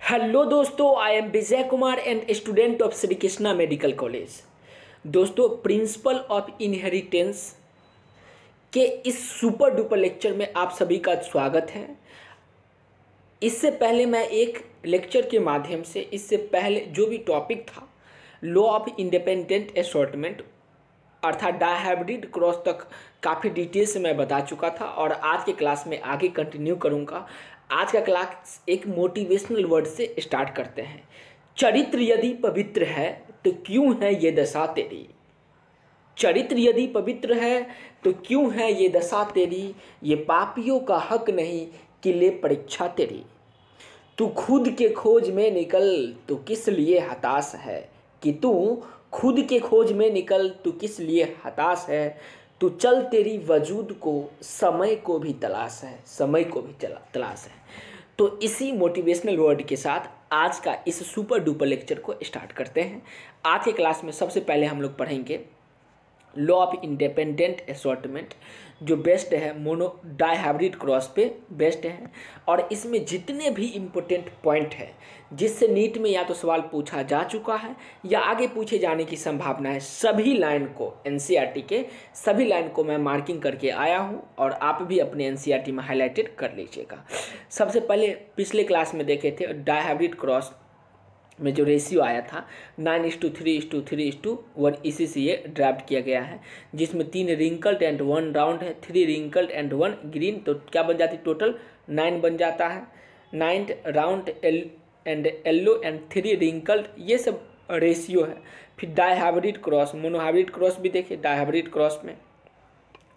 Hello दोस्तों, I am Vijay Kumar and student of Shri Krishna medical college. दोस्तों, principle of inheritance के इस सुपर डुपर लेक्चर में आप सभी का स्वागत है। इससे पहले मैं एक लेक्चर के माध्यम से इससे पहले जो भी टॉपिक था लॉ ऑफ इंडिपेंडेंट असॉर्टमेंट अर्थात डायहाइब्रिड क्रॉस तक काफ़ी डिटेल से मैं बता चुका था और आज के क्लास में आगे कंटिन्यू करूँगा। आज का क्लास एक मोटिवेशनल वर्ड से स्टार्ट करते हैं। चरित्र यदि पवित्र है तो क्यों है ये दशा तेरी। चरित्र यदि पवित्र है तो क्यों है ये दशा तेरी। ये पापियों का हक नहीं कि ले परीक्षा तेरी। तू खुद के खोज में निकल तो किस लिए हताश है। कि तू खुद के खोज में निकल तो किस लिए हताश है। तू चल तेरी वजूद को समय को भी तलाश है। समय को भी तलाश है। तो इसी मोटिवेशनल वर्ड के साथ आज का इस सुपर डुपर लेक्चर को स्टार्ट करते हैं। आज के क्लास में सबसे पहले हम लोग पढ़ेंगे लॉ ऑफ इंडिपेंडेंट असॉर्टमेंट, जो बेस्ड है मोनो डायहाइब्रिड क्रॉस पे बेस्ड है। और इसमें जितने भी इम्पोर्टेंट पॉइंट है जिससे नीट में या तो सवाल पूछा जा चुका है या आगे पूछे जाने की संभावना है, सभी लाइन को एनसीईआरटी के सभी लाइन को मैं मार्किंग करके आया हूँ और आप भी अपने एनसीईआरटी में हाईलाइटेड कर लीजिएगा। सबसे पहले पिछले क्लास में देखे थे डायहाइब्रिड क्रॉस में जो रेशियो आया था 9:3:3:1, इसी से ये ड्राफ्ट किया गया है, जिसमें 3 रिंकल्ड एंड 1 राउंड है, 3 रिंकल्ड एंड 1 ग्रीन। तो क्या बन जाती, टोटल 9 बन जाता है। 9 round and yellow and 3 wrinkled, ये सब रेशियो है। फिर डायहाइब्रिड क्रॉस, मोनोहाइब्रिड क्रॉस भी देखे डायहाइब्रिड क्रॉस में।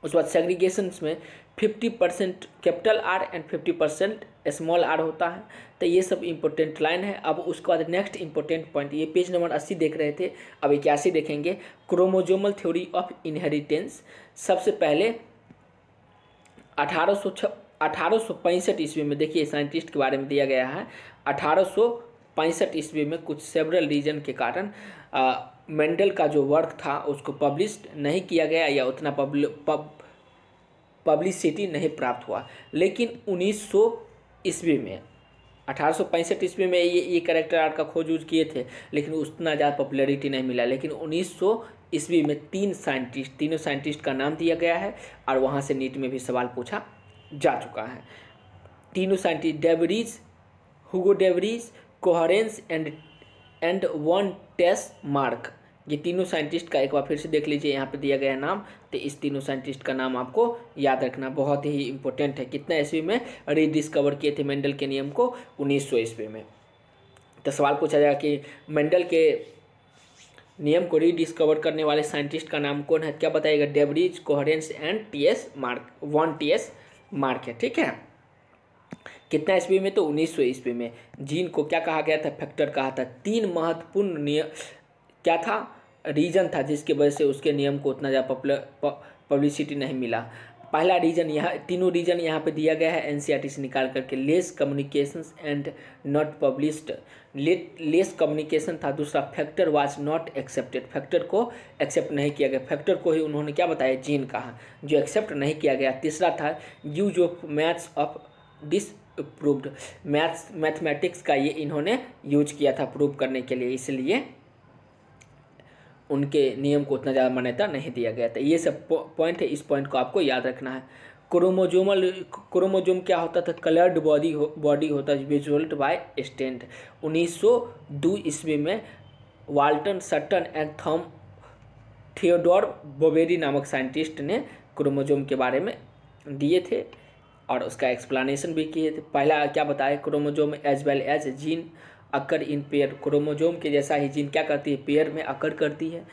उसके बाद सेग्रीगेशंस में 50% capital R and 50% small R होता है। तो ये सब इंपॉर्टेंट लाइन है। अब उसके बाद नेक्स्ट इंपॉर्टेंट पॉइंट, ये पेज नंबर 80 देख रहे थे, अब 81 देखेंगे। Chromosomal theory of inheritance. सबसे पहले 1865 ईस्वी में, देखिए साइंटिस्ट के बारे में दिया गया है। 1865 ईस्वी में कुछ सेवरल रीजन के कारण मेंडल का जो वर्क था उसको पब्लिश नहीं किया गया या उतना पब्लिसिटी नहीं प्राप्त हुआ। लेकिन 1900 ईस्वी में, 1865 ईस्वी में ये कैरेक्टर आर्ट का खोज यूज किए थे, लेकिन उतना ज़्यादा पॉपुलैरिटी नहीं मिला। लेकिन 1900 ईस्वी में तीनों साइंटिस्ट का नाम दिया गया है और वहाँ से नीट में भी सवाल पूछा जा चुका है। तीनों scientist de Vries, Hugo de Vries, Correns and von Tschermak, ये तीनों साइंटिस्ट का एक बार फिर से देख लीजिए, यहाँ पे दिया गया नाम। तो इस तीनों साइंटिस्ट का नाम आपको याद रखना, बहुत ही इंपॉर्टेंट है। कितना ईस्वी में रीडिस्कवर किए थे मेंडल के नियम को? 1900 ईस्वी में। तो सवाल पूछा जाएगा कि मेंडल के नियम को रीडिस्कवर करने वाले साइंटिस्ट का नाम कौन है? क्या बताइएगा? De Vries, Correns and von Tschermak है। ठीक है, कितना ईस्वी में? तो 1900 ईस्वी में। जीन को क्या कहा गया था? फैक्टर कहा था। 3 महत्वपूर्ण नियम क्या था, रीजन था जिसकी वजह से उसके नियम को उतना ज़्यादा पब्लिसिटी नहीं मिला। पहला रीजन, यहाँ तीनों रीजन यहाँ पे दिया गया है एनसीईआरटी से निकाल करके। Less communications and not published, less communication था। दूसरा, factor was not accepted, factor को एक्सेप्ट नहीं किया गया। फैक्टर को ही उन्होंने क्या बताया? जीन कहा, जो एक्सेप्ट नहीं किया गया। तीसरा था use of maths of disproved, mathematics का ये इन्होंने यूज किया था प्रूव करने के लिए, इसलिए उनके नियम को उतना ज़्यादा मान्यता नहीं दिया गया था। ये सब पॉइंट है, इस पॉइंट को आपको याद रखना है। क्रोमोजोम क्या होता था? कलर्ड बॉडी होता है विजुअल्ड बाय स्टेंट। 1902 ईस्वी में Walton Sutton and Theodor Boveri नामक साइंटिस्ट ने क्रोमोजोम के बारे में दिए थे और उसका एक्सप्लेनेशन भी किए थे। पहला क्या बताया? Chromosome as well as gene occur in pair, chromosome के जैसा ही जीन क्या करती है? पेयर में अकर करती है।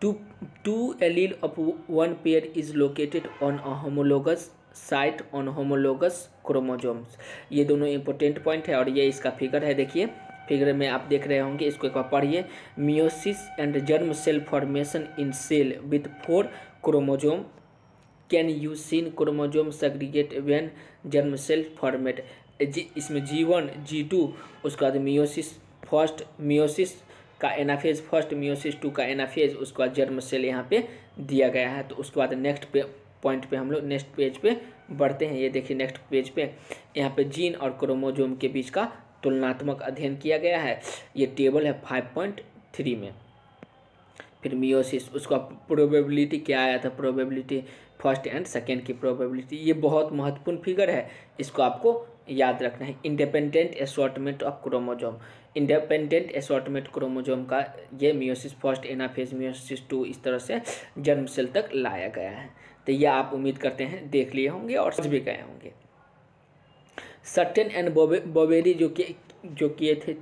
Two allele of one pair is located on a homologous site on homologous chromosomes. ये दोनों इंपॉर्टेंट पॉइंट है और ये इसका फिगर है। देखिए फिगर में आप देख रहे होंगे, इसको एक बार पढ़िए। Meiosis and germ cell formation in cell with 4 chromosome can you seen chromosome segregate when germ cell format. इसमें G1 G2, उसके बाद मियोसिस फर्स्ट, मियोसिस का एनाफेज फर्स्ट, मियोसिस 2 का एनाफेज, उसके बाद जर्म सेल यहाँ पे दिया गया है। तो उसके बाद नेक्स्ट पॉइंट पे हम लोग नेक्स्ट पेज पे बढ़ते हैं। ये देखिए नेक्स्ट पेज पे यहाँ पे जीन और क्रोमोजोम के बीच का तुलनात्मक अध्ययन किया गया है। ये टेबल है 5.3 में। फिर मियोसिस, उसका प्रोबेबिलिटी क्या आया था, प्रोबेबिलिटी फर्स्ट एंड सेकेंड की प्रोबेबिलिटी, ये बहुत महत्वपूर्ण फिगर है, इसको आपको याद रखना है। Independent assortment of chromosome, independent assortment chromosome का ये मियोसिस फर्स्ट, एनाफेज, मियोसिस 2, इस तरह से जर्म सेल तक लाया गया है। तो ये आप उम्मीद करते हैं देख लिए होंगे और समझ भी गए होंगे। सर्टेन एंड बोवेरी जो किए थे,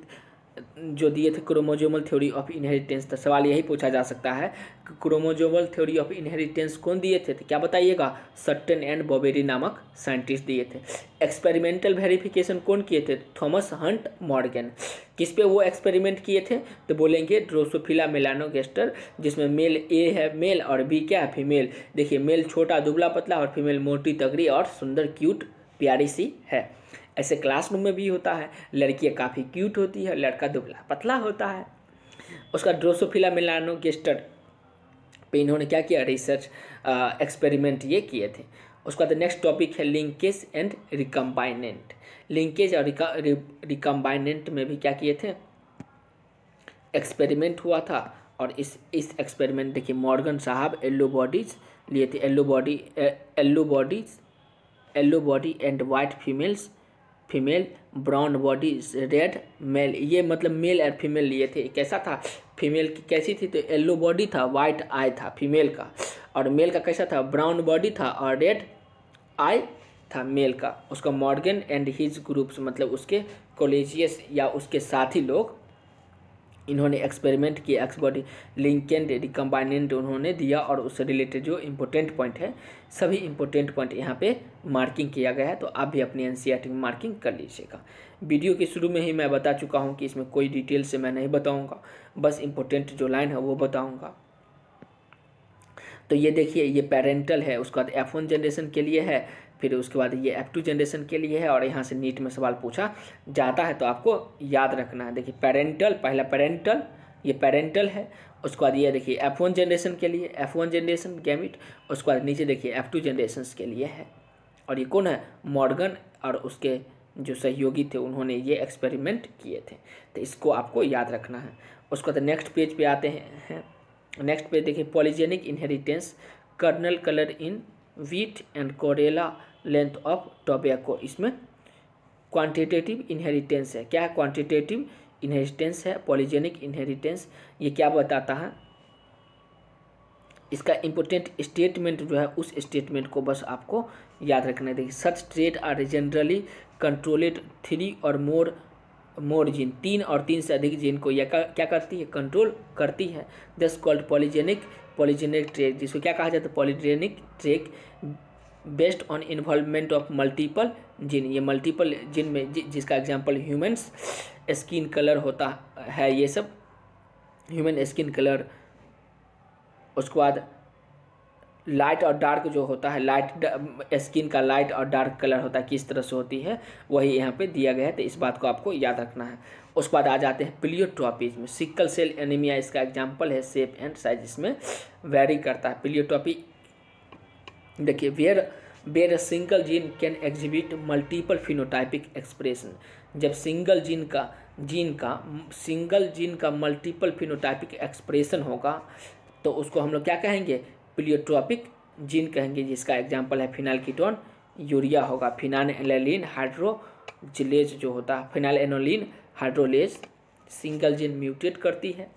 जो दिए थे क्रोमोजोमल थ्योरी ऑफ इनहेरिटेंस। तो सवाल यही पूछा जा सकता है कि क्रोमोजोमल थ्योरी ऑफ इनहेरिटेंस कौन दिए थे, तो क्या बताइएगा, सर्टेन एंड बोवेरी नामक साइंटिस्ट दिए थे। एक्सपेरिमेंटल वेरिफिकेशन कौन किए थे, थॉमस हंट मॉर्गन। किस पे वो एक्सपेरिमेंट किए थे, तो बोलेंगे ड्रोसोफिला मेलानोगास्टर, जिसमें मेल ए है मेल और बी क्या है फीमेल। देखिए मेल छोटा दुबला पतला और फीमेल मोटी तगड़ी और सुंदर क्यूट प्यारी सी है। ऐसे क्लासरूम में भी होता है, लड़कियाँ काफ़ी क्यूट होती है, लड़का दुबला पतला होता है। उसका ड्रोसोफिला मेलानोगास्टर पे इन्होंने क्या किया, रिसर्च एक्सपेरिमेंट ये किए थे। उसका बाद नेक्स्ट टॉपिक है लिंकेज एंड रिकम्बाइनेंट। लिंकेज और रिकम्बाइनेंट में भी क्या किए थे, एक्सपेरिमेंट हुआ था। और इस एक्सपेरिमेंट देखिए मॉर्गन साहब येलो बॉडीज लिए थे, yellow body and white female, brown body red male. ये मतलब मेल और फीमेल लिए थे। कैसा था, फीमेल की कैसी थी, तो येलो बॉडी था, वाइट आई था फीमेल का, और मेल का कैसा था, ब्राउन बॉडी था और रेड आई था मेल का। उसका मॉर्गन एंड हिज ग्रुप्स, मतलब उसके कॉलेजियस या उसके साथी लोग, इन्होंने एक्सपेरिमेंट किया, एक्सबॉडी लिंकेंड रिकम्बाइनेंट उन्होंने दिया। और उससे रिलेटेड जो इम्पोर्टेंट पॉइंट है, सभी इम्पोर्टेंट पॉइंट यहाँ पे मार्किंग किया गया है, तो आप भी अपनी एनसीईआरटी में मार्किंग कर लीजिएगा। वीडियो के शुरू में ही मैं बता चुका हूँ कि इसमें कोई डिटेल से मैं नहीं बताऊँगा, बस इम्पोर्टेंट जो लाइन है वो बताऊँगा। तो ये देखिए ये पेरेंटल है, उसके बाद F1 जनरेशन के लिए है, फिर उसके बाद ये F2 जनरेशन के लिए है, और यहाँ से नीट में सवाल पूछा जाता है तो आपको याद रखना है। देखिए पेरेंटल, पहला पेरेंटल, ये पेरेंटल है। उसके बाद ये देखिए F1 जनरेशन के लिए, F1 जनरेशन गैमिट। उसके बाद नीचे देखिए F2 जनरेशन के लिए है, और ये कौन है, मॉर्गन और उसके जो सहयोगी थे उन्होंने ये एक्सपेरिमेंट किए थे। तो इसको आपको याद रखना है। उसके बाद नेक्स्ट पेज पे आते हैं। नेक्स्ट पेज देखिए polygenic inheritance, kernel colour in wheat and corolla length of tobacco. इसमें क्वांटिटेटिव इनहेरिटेंस है। क्या है, क्वांटिटेटिव इनहेरिटेंस है, पॉलीजेनिक इनहेरिटेंस। ये क्या बताता है, इसका इम्पोर्टेंट स्टेटमेंट जो है, उस स्टेटमेंट को बस आपको याद रखना है। देखिए सच ट्रेट आर जनरली कंट्रोलेड 3 और मोर जीन, 3 और 3 से अधिक जीन को यह क्या करती है, कंट्रोल करती है। दस कॉल्ड पॉलीजेनिक ट्रेक, जिसको क्या कहा जाता है, polygenic trait based on involvement of multiple gene. ये मल्टीपल जीन में जिसका एग्जांपल ह्यूमन्स स्किन कलर होता है, ये सब ह्यूमन स्किन कलर। उसके बाद लाइट और डार्क जो होता है, लाइट स्किन का लाइट और डार्क कलर होता है, किस तरह से होती है वही यहाँ पे दिया गया है, तो इस बात को आपको याद रखना है। उसके बाद आ जाते हैं प्लियोट्रॉपीज में। सिकल सेल एनीमिया इसका एग्जांपल है, शेप एंड साइज इसमें वेरी करता है। प्लियोट्रॉपी देखिए where a single gene can exhibit multiple phenotypic expression. जब सिंगल जीन का मल्टीपल फिनोटाइपिक एक्सप्रेशन होगा तो उसको हम लोग क्या कहेंगे, प्लियोट्रॉपिक जीन कहेंगे, जिसका एग्जांपल है फिनाइलकीटोन यूरिया होगा। फिनाइलएलानिन हाइड्रोजिलेज जो होता है, phenylalanine hydrolase single gene mutate करती है।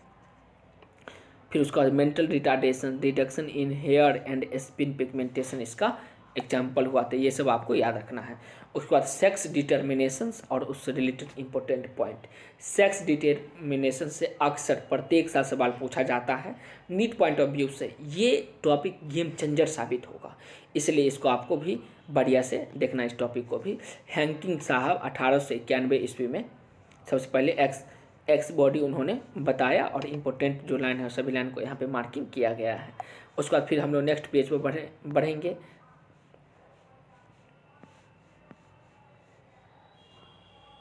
फिर उसका mental reduction in hair and skin pigmentation इसका एग्जाम्पल हुआ, तो ये सब आपको याद रखना है। उसके बाद सेक्स डिटर्मिनेशंस और उससे related important point. Sex determination से अक्सर प्रत्येक साल सवाल पूछा जाता है नीट पॉइंट ऑफ व्यू से। ये टॉपिक गेम चेंजर साबित होगा, इसलिए इसको आपको भी बढ़िया से देखना, इस टॉपिक को भी। हैंकिंग साहब 1891 ईस्वी में सबसे पहले एक्स बॉडी उन्होंने बताया, और इम्पोर्टेंट जो लाइन है सभी लाइन को यहाँ पे मार्किंग किया गया है। उसके बाद फिर हम लोग नेक्स्ट पेज पर बढ़ेंगे।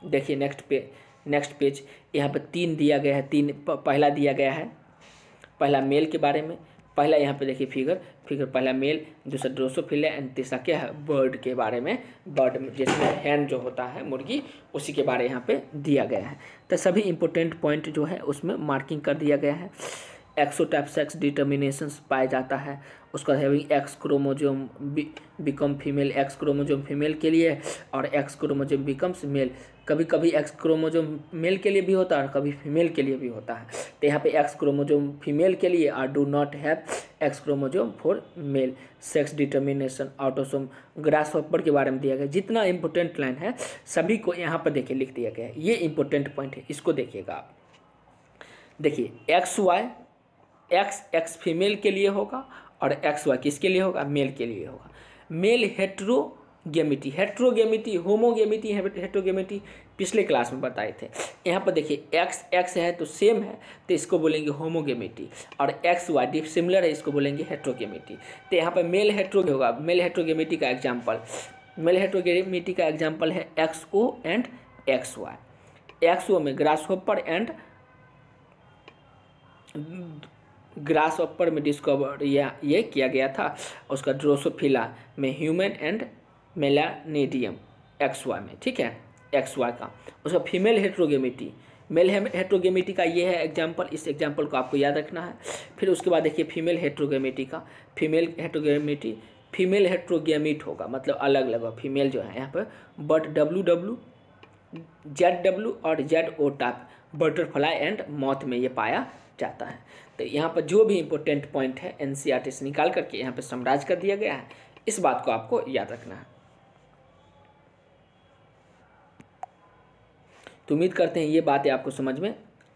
देखिए नेक्स्ट पेज यहाँ पे 3 दिया गया है, पहला दिया गया है, पहला मेल के बारे में, पहला यहाँ पे देखिए फिगर पहला मेल, दूसरा ड्रोसोफिला एंड तीसरा क्या है बर्ड के बारे में, बर्ड में जिसमें हैन जो होता है मुर्गी उसी के बारे यहाँ पे दिया गया है। तो सभी इंपॉर्टेंट पॉइंट जो है उसमें मार्किंग कर दिया गया है। एक्सोटाइप सेक्स डिटर्मिनेशंस पाया जाता है, उसका having x chromosome become female, x chromosome female के लिए और एक्स क्रोमोजोम बिकम्स मेल। कभी कभी एक्स क्रोमोजोम मेल के लिए भी होता है और कभी फीमेल के लिए भी होता है। तो यहाँ पे एक्स क्रोमोजोम फीमेल के लिए और do not have x chromosome for male. Sex determination autosome grasshopper के बारे में दिया गया। जितना इंपॉर्टेंट लाइन है सभी को यहाँ पर देखिए लिख दिया गया है। ये इंपॉर्टेंट पॉइंट है, इसको देखिएगा आप। देखिए एक्स वाई, एक्स फीमेल के लिए होगा और एक्स वाई किसके लिए होगा, मेल के लिए होगा। मेल हेट्रोगेमिटी, हेट्रोगेमिटी, होमोगेमिटी, हेट्रोगेमिटी पिछले क्लास में बताए थे। यहाँ पर देखिए एक्स है तो सेम है तो इसको बोलेंगे होमोगेमिटी, और एक्स वाई डिसिमिलर है इसको बोलेंगे हेट्रोगेमिटी। तो यहाँ पर मेल हेट्रो होगा। मेल हेट्रोगेमिटी का एग्जाम्पल है X O and X Y. X O में ग्रासहॉपर एंड ग्रासहॉपर में डिस्कवर ये किया गया था। उसका ड्रोसोफिला में human and Melandrium X Y में, ठीक है, एक्स वाई का। उसका फीमेल हेट्रोगेमिटी, मेल हेट्रोगेमिटी का ये है एग्जाम्पल। इस एग्जाम्पल को आपको याद रखना है। फिर उसके बाद देखिए फीमेल हेट्रोगेमिटी का, फीमेल हेट्रोगेमिट होगा, मतलब अलग अलग फीमेल जो है यहाँ पर। बट डब्ल्यू ZW और ZO type butterfly and moth में ये पाया जाता है। तो यहाँ पर जो भी इम्पोर्टेंट पॉइंट है NCERT से निकाल करके यहाँ पे समराइज कर दिया गया है। इस बात को आपको याद रखना है। तो उम्मीद करते हैं ये बातें आपको समझ में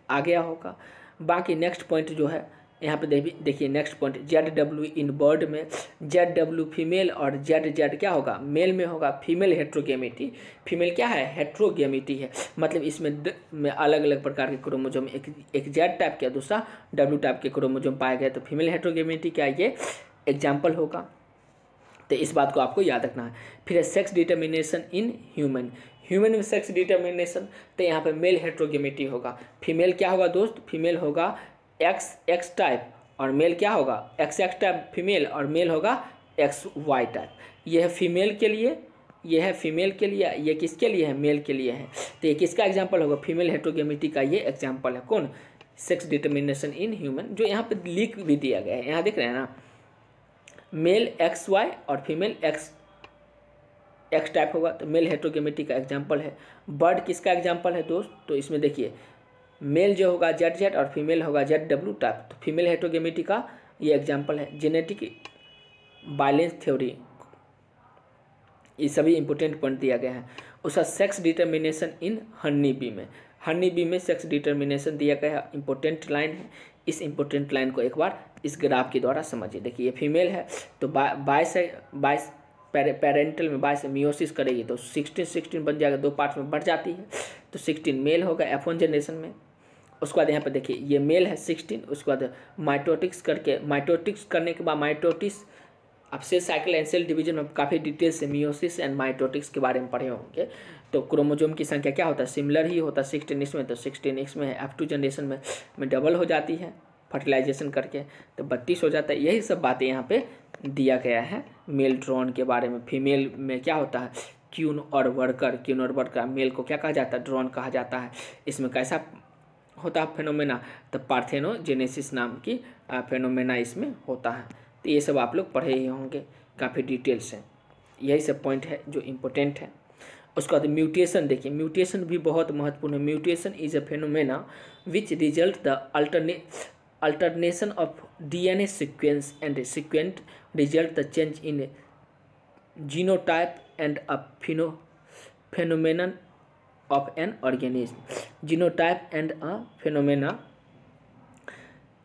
आ गया होगा। बाकी नेक्स्ट पॉइंट जो है यहाँ पे देखिए नेक्स्ट पॉइंट ZW इन बर्ड में ZW फीमेल और ZZ क्या होगा, मेल में होगा। फीमेल हेट्रोगेमिटी, फीमेल क्या है, हेट्रोगेमिटी है, मतलब इसमें अलग अलग प्रकार के क्रोमोजोम, एक Z टाइप का दूसरा W टाइप के क्रोमोजोम पाए गए। तो फीमेल हेट्रोगेमिटी क्या ये एग्जाम्पल होगा। तो इस बात को आपको याद रखना है। फिर है सेक्स डिटर्मिनेशन इन ह्यूमन में सेक्स डिटर्मिनेशन, तो यहाँ पे मेल हेट्रोगेमिटी होगा। फीमेल क्या होगा दोस्त, फीमेल होगा एक्स टाइप और मेल क्या होगा एक्स टाइप फीमेल, और मेल होगा XY टाइप। ये है फीमेल के लिए, ये है फीमेल के लिए, ये किसके लिए है, मेल के लिए है। तो ये किसका एग्जाम्पल होगा, फीमेल हेट्रोगेमिटी का ये एग्जाम्पल है। कौन, सेक्स डिटर्मिनेशन इन ह्यूमन, जो यहाँ पे लिख भी दिया गया है। यहाँ देख रहे हैं ना, मेल XY और फीमेल X टाइप होगा, तो मेल हेट्रोगेमिटी का एग्जाम्पल है। बर्ड किसका एग्जाम्पल है दोस्त, तो इसमें देखिए मेल जो होगा ZZ और फीमेल होगा ZW टाइप। तो फीमेल हेट्रोगेमिटी का ये एग्जाम्पल है। जेनेटिक बैलेंस थ्योरी, ये सभी इंपॉर्टेंट पॉइंट दिया गया है। उसका sex determination in honey bee में सेक्स डिटर्मिनेशन दिया गया है। इंपॉर्टेंट लाइन है। इस इंपॉर्टेंट लाइन को एक बार इस ग्राफ के द्वारा समझिए। देखिए ये फीमेल है तो 22 पेरेंटल में 22 मियोसिस करेगी तो 16 बन जाएगा, 2 पार्ट में बढ़ जाती है। तो 16 मेल होगा F1 जनरेशन में। उसके बाद यहाँ पे देखिए ये मेल है 16। उसके बाद माइटोटिक्स करने के बाद माइटोटिस, अब cell cycle and cell division में काफ़ी डिटेल से मियोसिस एंड माइटोटिक्स के बारे में पढ़े होंगे। तो क्रोमोजोम की संख्या क्या होता है, सिमिलर ही होता है 16 इसमें, तो 16 में F2 जनरेशन में डबल हो जाती है फर्टिलाइजेशन करके, तो 32 हो जाता है। यही सब बातें यहाँ पे दिया गया है मेल ड्रोन के बारे में। फीमेल में क्या होता है, क्यून और वर्कर, मेल को क्या कहा जाता है, ड्रोन कहा जाता है। इसमें कैसा होता है फेनोमेना, तो पार्थेनोजेनेसिस नाम की फेनोमेना इसमें होता है। तो ये सब आप लोग पढ़े ही होंगे काफ़ी डिटेल से। यही सब पॉइंट है जो इम्पोर्टेंट है। उसके बाद म्यूटेशन, देखिए म्यूटेशन भी बहुत महत्वपूर्ण है। Mutation is a phenomena which result the alternation of DNA sequence and sequent result the change in genotype and a phenomenon of an organism. Genotype and a phenomena,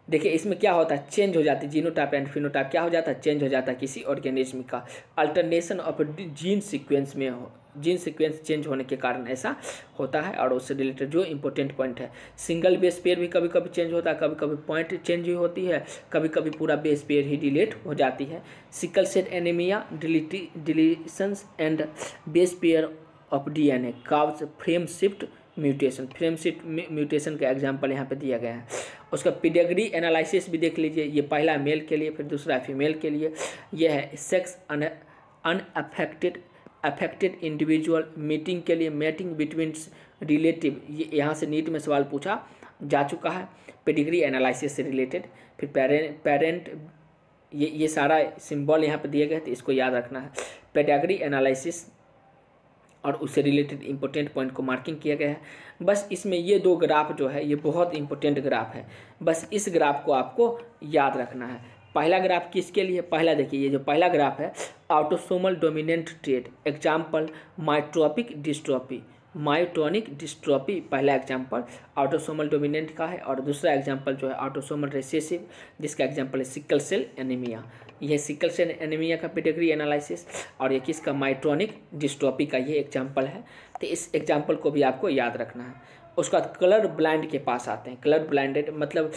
देखिए इसमें क्या होता है, चेंज हो जाती है। जीनोटाइप एंड फिनोटाइप क्या हो जाता है, चेंज हो जाता है किसी ऑर्गेनिज्म का। अल्टरनेशन ऑफ जीन सीक्वेंस में जीन सीक्वेंस चेंज होने के कारण ऐसा होता है। और उससे रिलेटेड जो इंपॉर्टेंट पॉइंट है, सिंगल बेस पेयर भी कभी कभी चेंज होता है, कभी कभी पॉइंट चेंज भी होती है, कभी कभी पूरा बेस पेयर ही डिलीट हो जाती है। Sickle cell anaemia, deletions and base pair of DNA cause frame shift mutation, frame shift mutation का एग्जाम्पल यहाँ पे दिया गया है। उसका पेडिग्री एनालिसिस भी देख लीजिए, ये पहला मेल के लिए, फिर दूसरा फीमेल के लिए। यह है सेक्स अफेक्टेड इंडिविजुअल मीटिंग के लिए, मेटिंग बिटवीन रिलेटिव, ये यहाँ से नीट में सवाल पूछा जा चुका है पेडिग्री एनालिसिस से रिलेटेड। फिर पेरेंट ये सारा सिंबल यहाँ पे दिए गए थे, इसको याद रखना है। पेडिग्री एनालिसिस और उससे रिलेटेड इंपॉर्टेंट पॉइंट को मार्किंग किया गया है। बस इसमें ये 2 ग्राफ जो है ये बहुत इंपॉर्टेंट ग्राफ है, बस इस ग्राफ को आपको याद रखना है। पहला ग्राफ किसके लिए? पहला देखिए, ये जो पहला ग्राफ है autosomal dominant trait, example myotropic dystrophy, myotonic dystrophy पहला एग्जाम्पल ऑटोसोमल डोमिनेंट का है, और दूसरा एग्जाम्पल जो है ऑटोसोमल रिसेसिव, जिसका एग्जाम्पल है सिकल सेल एनीमिया। यह सिकल सेल एनीमिया का पेडिग्री एनालिसिस, और ये किसका? मायोटोनिक डिस्ट्रोफी का ये एग्जाम्पल है। तो इस एग्जाम्पल को भी आपको याद रखना है। उसके बाद कलर ब्लाइंड के पास आते हैं। कलर ब्लाइंडेड मतलब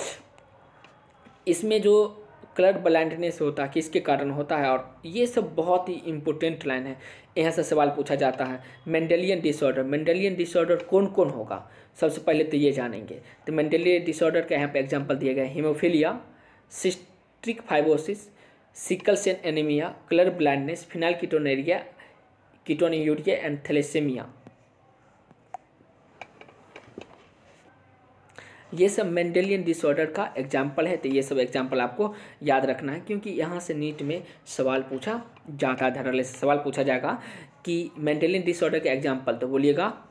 इसमें जो कलर ब्लाइंडनेस होता है किसके कारण होता है, और ये सब बहुत ही इंपॉर्टेंट लाइन है, यहाँ से सवाल पूछा जाता है। मेंडेलियन डिसऑर्डर, मेंडेलियन डिसऑर्डर कौन कौन होगा, सबसे पहले तो ये जानेंगे। तो मेंडेलियन डिसऑर्डर का यहाँ पे एग्जांपल दिए गए, haemophilia, cystic fibrosis, sickle cell anaemia, colour blindness, phenylketonuria, ketonuria and thalassaemia. ये सब मेंडेलियन डिसऑर्डर का एग्जाम्पल है। तो ये सब एग्जाम्पल आपको याद रखना है, क्योंकि यहाँ से नीट में सवाल पूछा जाता है, धड़ल्ले से सवाल पूछा जाएगा कि मेंडेलियन डिसऑर्डर के एग्जाम्पल, तो बोलिएगा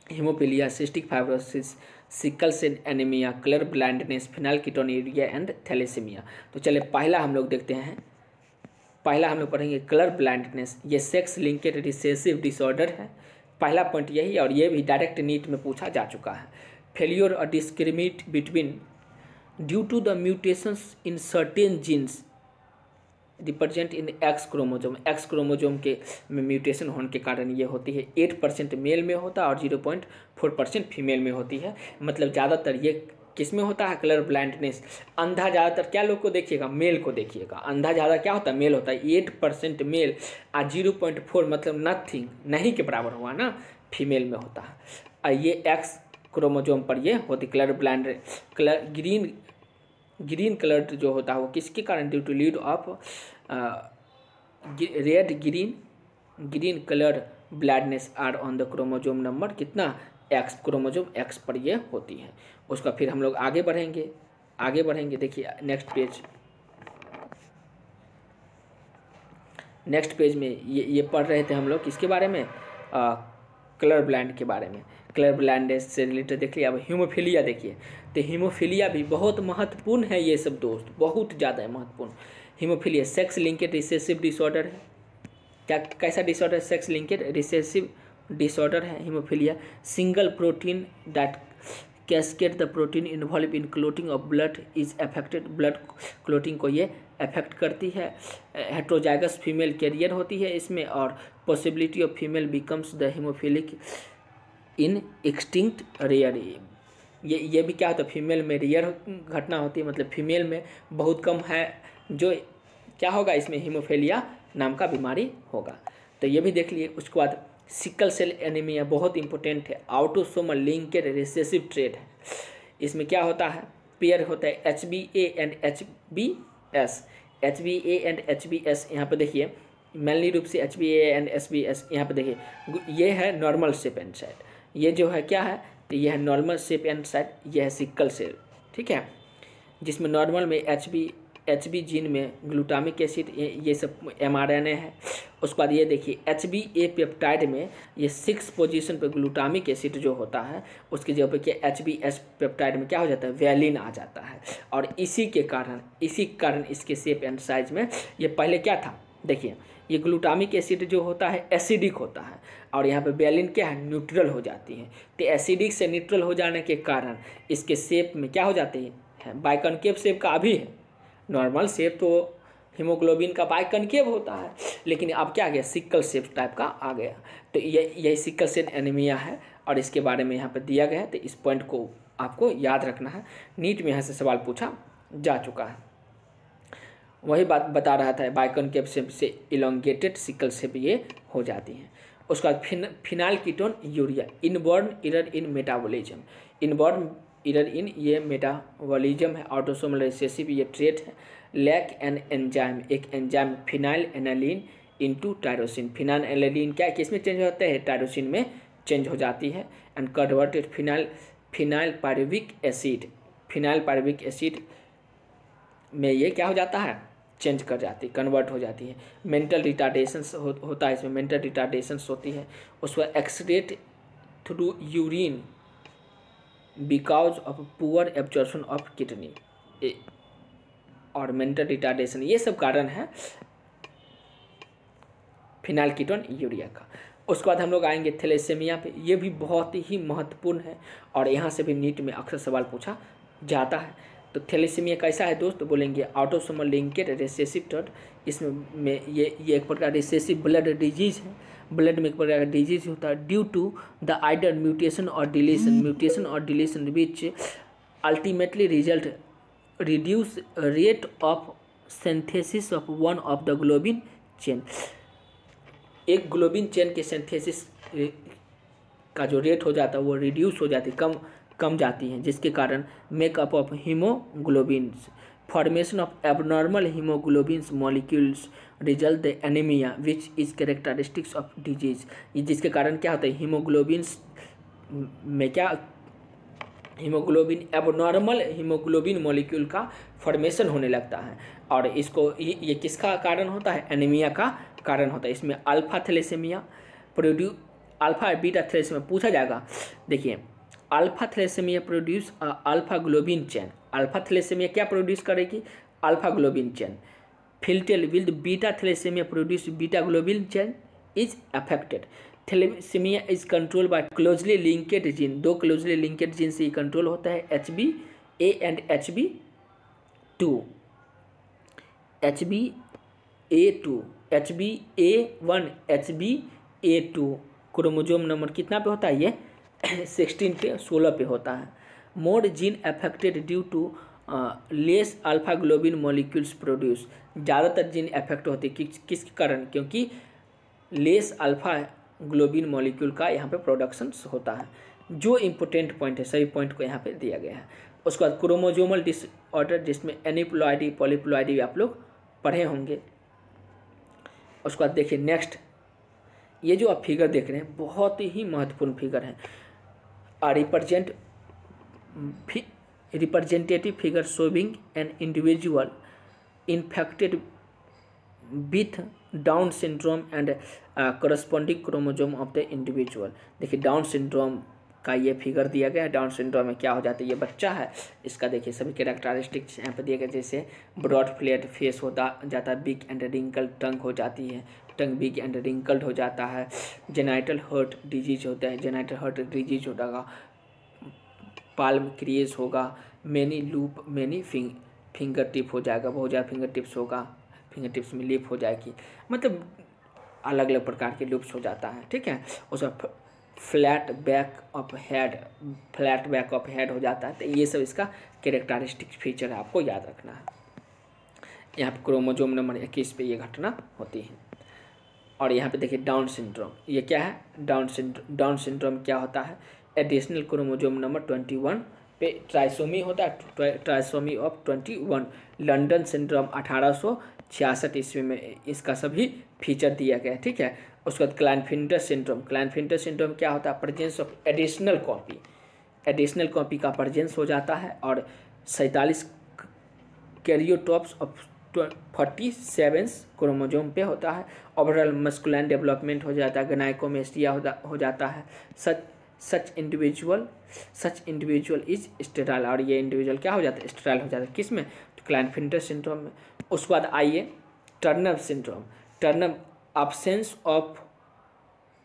haemophilia, cystic fibrosis, sickle cell anaemia, colour blindness, phenylketonuria and thalassaemia. तो चलिए पहला हम लोग देखते हैं। पहला हम लोग पढ़ेंगे कलर ब्लाइंडनेस। ये सेक्स लिंक्ड रिसेसिव डिसऑर्डर है, पहला पॉइंट यही, और ये भी डायरेक्ट नीट में पूछा जा चुका है। Failure or discriminate between due to the mutations in certain genes represent in X chromosome. X chromosome के में म्यूटेशन होने के कारण ये होती है। 8% मेल में होता है और 0.4% फीमेल में होती है। मतलब ज़्यादातर ये किस में होता है? Colour blindness. अंधा ज़्यादातर क्या लोग को देखिएगा? मेल को देखिएगा। अंधा ज़्यादा क्या होता है? मेल होता है। 8% मेल और 0.4 मतलब नथिंग, नहीं के बराबर हुआ ना, फीमेल में होता है। और ये X क्रोमोजोम पर ये होती colour blind, colour green colour जो होता है वो किसके कारण? Due to lead of red green colour blindness are on the chromosome number कितना? X, क्रोमोजोम X पर ये होती है। उसका फिर हम लोग आगे बढ़ेंगे। देखिए नेक्स्ट पेज में ये पढ़ रहे थे हम लोग किसके बारे में? कलर ब्लाइंड के बारे में। कलर ब्लाइंडनेस से रिलेटेड देख लिया। अब हीमोफीलिया देखिए, तो हीमोफीलिया भी बहुत महत्वपूर्ण है। ये सब दोस्त बहुत ज़्यादा महत्वपूर्ण। Haemophilia sex linked recessive disorder है। क्या कैसा डिसऑर्डर? सेक्स लिंक्ड रिसेसिव डिसऑर्डर है haemophilia. Single protein that cascade the protein involve in clotting of blood is affected, blood clotting को ये अफेक्ट करती है। हेट्रोजाइगस फीमेल कैरियर होती है इसमें, और possibility of female becomes the haemophilic in extinct rare. ये भी क्या होता है? फीमेल में रेयर घटना होती है, मतलब फीमेल में बहुत कम है जो क्या होगा इसमें? हीमोफीलिया नाम का बीमारी होगा। तो ये भी देख लिए। उसके बाद सिकल सेल एनीमिया बहुत इंपॉर्टेंट है, ऑटोसोमल लिंक्ड रिसेसिव ट्रेट है। इसमें क्या होता है? पेयर होता है HbA and HbS। HbA and HbS यहाँ पे देखिए, मेनली रूप से HbA एंड HbS यहाँ पे देखिए, ये है नॉर्मल शेप एंड साइड, ये जो है क्या है? तो ये है नॉर्मल शेप एंड साइड, ये है सिकल सेल, ठीक है, जिसमें नॉर्मल में HB जीन में ग्लूटामिक एसिड, ये सब mRNA है। उसके बाद ये देखिए HbA पेप्टाइड में ये 6 पोजीशन पे ग्लूटामिक एसिड जो होता है उसकी जगह पे क्या HbS पेप्टाइड में क्या हो जाता है? वैलिन आ जाता है। और इसी कारण इसके शेप एंड साइज में ये पहले क्या था? देखिए ये ग्लूटामिक एसिड जो होता है एसिडिक होता है, और यहाँ पे वैलिन क्या है? न्यूट्रल हो जाती है। तो एसिडिक से न्यूट्रल हो जाने के कारण इसके शेप में क्या हो जाती है? बाइकनकेव शेप का अभी है। नॉर्मल शेप तो हीमोग्लोबिन का बाइकनकेव होता है, लेकिन अब क्या आ गया? सिकल शेप टाइप का आ गया। तो यही सिकल सेल एनीमिया है, और इसके बारे में यहाँ पर दिया गया है। तो इस पॉइंट को आपको याद रखना है, नीट में यहाँ से सवाल पूछा जा चुका है। वही बात बता रहा था, बाइकनकेव शेप से इलोंगेटेड सिकल शेप ये हो जाती है। उसके बाद phenyl ketone urea. Inborn error in metabolism, inborn error in ये मेटाबॉलिज्म है। ऑटोसोमल रिसेसिव ये ट्रेट है। लैक एन एंजाइम, एक enzyme phenyl aniline into tyrosine. Phenyl aniline क्या किस में चेंज होता है, टायरोसिन में चेंज हो जाती है। And converted phenyl pyruvic acid, phenyl pyruvic acid में ये क्या हो जाता है, चेंज कर जाती है, कन्वर्ट हो जाती है। मेंटल रिटार्डेशंस होता है इसमें, मेंटल रिटार्डेशंस होती है। उसके बाद excrete through urine because of poor absorption of kidney और मेंटल रिटार्डेशन, ये सब कारण है फिनाइल कीटोन यूरिया का। उसके बाद हम लोग आएंगे थैलेसेमिया पे, ये भी बहुत ही महत्वपूर्ण है और यहाँ से भी नीट में अक्सर सवाल पूछा जाता है। तो थैलेसेमिया कैसा है दोस्त, बोलेंगे ऑटोसोमल लिंकेड रिसेसिव टर्ड, इसमें ये एक प्रकार रिसेसिव ब्लड डिजीज है, ब्लड में एक प्रकार का डिजीज होता है due to the either mutation और deletion which ultimately result reduce rate of synthesis of one of the globin chain. एक ग्लोबिन चेन के सिंथेसिस का जो रेट हो जाता है वो रिड्यूस हो जाती है, कम जाती हैं, जिसके कारण makeup of haemoglobins, formation of abnormal haemoglobins molecules result the anaemia which is characteristics of disease. जिसके कारण क्या होता है, हीमोग्लोबिन्स में क्या, हीमोग्लोबिन एबनॉर्मल हीमोग्लोबिन मॉलिक्यूल का फॉर्मेशन होने लगता है और इसको ये किसका कारण होता है, एनीमिया का कारण होता है। इसमें alpha thalassaemia alpha beta thalassaemia पूछा जाएगा। देखिए alpha thalassaemia produce alpha globin chain, alpha thalassaemia क्या प्रोड्यूस करेगी, अल्फा ग्लोबिन चेन। फिल्टेल will beta thalassaemia produce beta globin chain is affected. Thalassaemia is control by closely linked gene, दो closely linked gene से control होता है, HbA and HbA2, HbA2, HbA1, HbA2 chromosome number कितना पे होता है, ये 16 पे 16 पे होता है। More gene affected due to less alpha globin molecules produce, ज़्यादातर जीन अफेक्ट होते हैं किस कारण, क्योंकि लेस अल्फा ग्लोबिन मॉलिक्यूल का यहाँ पे प्रोडक्शन होता है। जो इम्पोर्टेंट पॉइंट है, सही पॉइंट को यहाँ पे दिया गया है। उसके बाद क्रोमोजोमल डिसऑर्डर, जिसमें एनिप्लॉइडी पॉलीप्लॉइडी आप लोग पढ़े होंगे। उसके बाद देखिए नेक्स्ट, ये जो आप फिगर देख रहे हैं बहुत ही महत्वपूर्ण फिगर है। Representative figure showing an individual infected with down syndrome and corresponding chromosome of the individual. देखिए डाउन सिंड्रोम का ये फिगर दिया गया है। डाउन सिंड्रोम में क्या हो जाता है, ये बच्चा है, इसका देखिए सभी कैरेक्टरिस्टिक्स यहाँ पे दिए गए, जैसे ब्रॉड फ्लैट फेस होता जाता है, बिग एंड रिंकल टंग हो जाती है, टंग बिग एंड रिंकल्ड हो जाता है, जेनाइटल हर्ट डिजीज होता है, जेनाइटल हर्ट डिजीज होगा, पाल्म क्रिएज होगा, many loop many finger tip हो जाएगा, बहुत ज़्यादा फिंगर टिप्स होगा, फिंगर टिप्स में लिप हो जाएगी, मतलब अलग अलग प्रकार के लूप्स हो जाता है, ठीक है। उसका फ्लैट बैक ऑफ हेड हो जाता है। तो ये सब इसका कैरेक्टरिस्टिक फीचर है, आपको याद रखना है। यहाँ पे क्रोमोजोम नंबर 21 पे ये घटना होती है। और यहाँ पे देखिए डाउन सिंड्रोम, ये क्या है, डाउन सिंड्रोम क्या होता है, एडिशनल क्रोमोजोम नंबर 21 पे ट्राइसोमी होता है, ट्राइसोमी ऑफ 21। लंदन सिंड्रोम 1866 ईस्वी में इसका सभी फीचर दिया गया है, ठीक है। उसके बाद क्लाइनफिल्टर सिंड्रोम क्या होता है, प्रेजेंस ऑफ एडिशनल कॉपी का प्रेजेंस हो जाता है और 47 कैरियोटॉप्स ऑफ 47 क्रोमोजोम पे होता है। ओवरऑल मस्कुलाइन डेवलपमेंट हो जाता है, गायनेकोमेस्टिया हो जाता है। सच इंडिविजुअल इज स्टेराइल, और ये इंडिविजुअल क्या हो जाता है, स्टेराइल हो जाता है, किस में, तो क्लाइनफिल्टर सिंड्रोम में। उसके बाद आइए Turner syndrome, absence of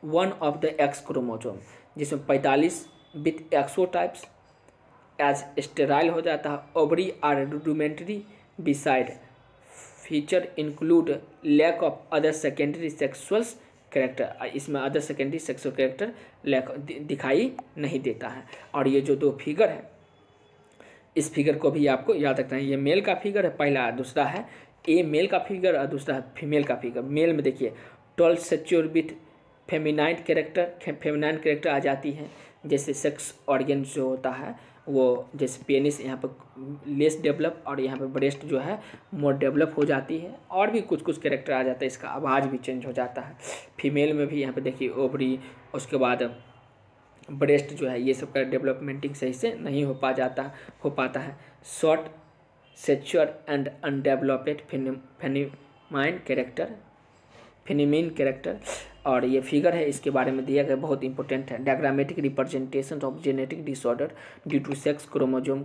one of the X chromosome, जिसमें 45 विथ एक्सोटाइप्स एज स्टेराइल हो जाता है। Ovary are rudimentary beside, feature include lack of other secondary sexual character, इसमें other secondary sexual character lack दिखाई नहीं देता है। और ये जो दो फिगर है, इस फिगर को भी आपको याद रखना है। ये मेल का फिगर है पहला, दूसरा है ए मेल का फिगर और दूसरा है फीमेल का फिगर। मेल में देखिए 12 सेच्योर विथ फेमिनाइन कैरेक्टर आ जाती है, जैसे सेक्स ऑर्गन जो होता है वो, जैसे पेनिस यहाँ पर लेस डेवलप और यहाँ पे ब्रेस्ट जो है मोर डेवलप हो जाती है, और भी कुछ कुछ कैरेक्टर आ जाता है, इसका आवाज़ भी चेंज हो जाता है। फीमेल में भी यहाँ पे देखिए ओवरी, उसके बाद ब्रेस्ट जो है, ये सब का डेवलपमेंटिंग सही से नहीं हो पाता है। शॉर्ट सेचुअर एंड अनडेवलप्ड फेनिमिन कैरेक्टर, और ये फिगर है, इसके बारे में दिया गया, बहुत इंपॉर्टेंट है। Diagrammatic representation of genetic disorder due to sex chromosome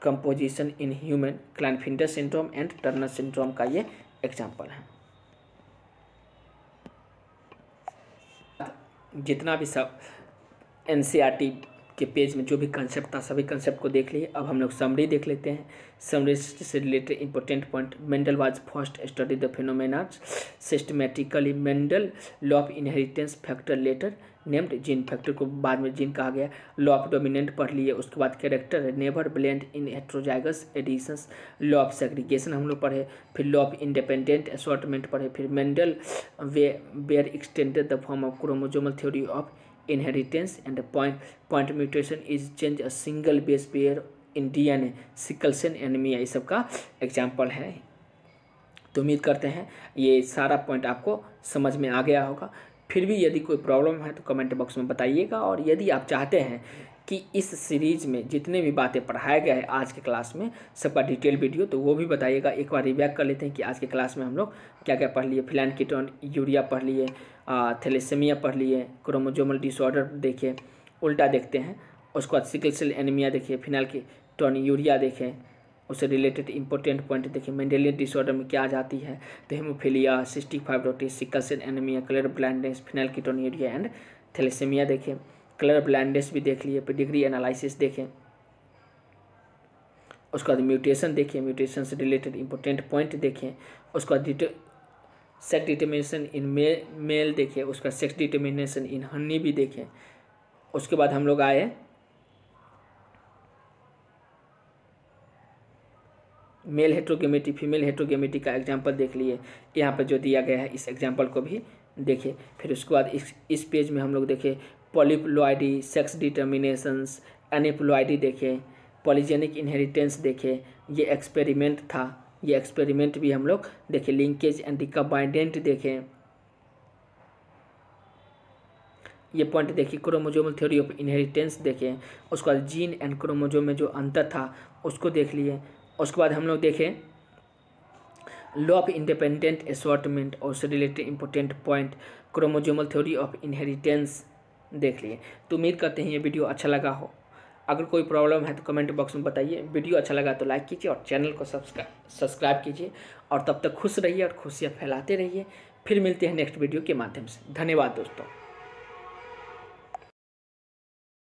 composition in human, Klinefelter syndrome and Turner syndrome का ये एग्जाम्पल है। जितना भी सब NCERT के पेज में जो भी कंसेप्ट था, सभी कंसेप्ट को देख लिए। अब हम लोग समरी देख लेते हैं। समरी से related important point, Mendel was first study the phenomena systematically. Mendel law of inheritance factor later named gene, factor को बाद में जीन कहा गया। लॉ ऑफ डोमिनेंट पढ़ लिए, उसके बाद character never blend in heterozygous additions. Law of segregation हम लोग पढ़े, फिर लॉ ऑफ इंडिपेंडेंट असॉर्टमेंट पढ़े, फिर Mendel were extended the form of chromosomal theory of inheritance and the point mutation is change a single base pair in DNA, sickle cell anaemia, ये सब का example है। तो उम्मीद करते हैं ये सारा पॉइंट आपको समझ में आ गया होगा। फिर भी यदि कोई प्रॉब्लम है तो कमेंट बॉक्स में बताइएगा, और यदि आप चाहते हैं कि इस सीरीज में जितने भी बातें पढ़ाया गया है आज के क्लास में सबका डिटेल वीडियो, तो वो भी बताइएगा। एक बार रिवैप कर लेते हैं कि आज के क्लास में हम लोग क्या क्या पढ़ लिए। फिनाइलकीटोन यूरिया पढ़ लिए, थैलेसेमिया पढ़ लिए, क्रोमोसोमल डिसऑर्डर देखिए, उल्टा देखते हैं, उसके बाद सिकल सेल एनीमिया देखिए, फिनाइलकीटोन यूरिया देखें, उससे रिलेटेड इंपॉर्टेंट पॉइंट देखिए। मेंडेलियन डिसऑर्डर में क्या आ जाती है, तो haemophilia, cystic fibrosis, sickle cell anaemia, colour blindness, phenylketonuria and thalassaemia देखें। कलर ब्लाइंडनेस भी देख लिए, पेडिग्री एनालिसिस देखें, उसके बाद म्यूटेशन देखिए, म्यूटेशन से रिलेटेड इंपॉर्टेंट पॉइंट देखें, उसके बाद सेक्स डिटर्मिनेशन इन मेल देखिए, उसका सेक्स डिटर्मिनेशन इन हनी भी देखें। उसके बाद हम लोग आए मेल हेट्रोगेमेटी, फीमेल हेट्रोगेमेटी का एग्जांपल देख लिए, यहाँ पर जो दिया गया है इस एग्जांपल को भी देखिए। फिर उसके बाद इस पेज में हम लोग देखें पॉलीप्लॉइडी, सेक्स डिटर्मिनेशंस, एनिप्लॉइडी देखें, पॉलीजेनिक इनहेरिटेंस देखें, ये एक्सपेरिमेंट था, ये एक्सपेरिमेंट भी हम लोग देखें। लिंकेज एंड रिकम्बाइंडेंट देखें, ये पॉइंट देखिए। क्रोमोसोमल थ्योरी ऑफ इनहेरिटेंस देखें, उसके बाद जीन एंड क्रोमोसोम में जो अंतर था उसको देख लिए। उसके बाद हम लोग देखें लॉ ऑफ इंडिपेंडेंट असॉर्टमेंट और उससे related important point, chromosomal theory of inheritance देख लिए। तो उम्मीद करते हैं ये वीडियो अच्छा लगा हो। अगर कोई प्रॉब्लम है तो कमेंट बॉक्स में बताइए। वीडियो अच्छा लगा तो लाइक कीजिए और चैनल को सब्सक्राइब कीजिए, और तब तक खुश रहिए और खुशियाँ फैलाते रहिए। फिर मिलते हैं नेक्स्ट वीडियो के माध्यम से। धन्यवाद दोस्तों।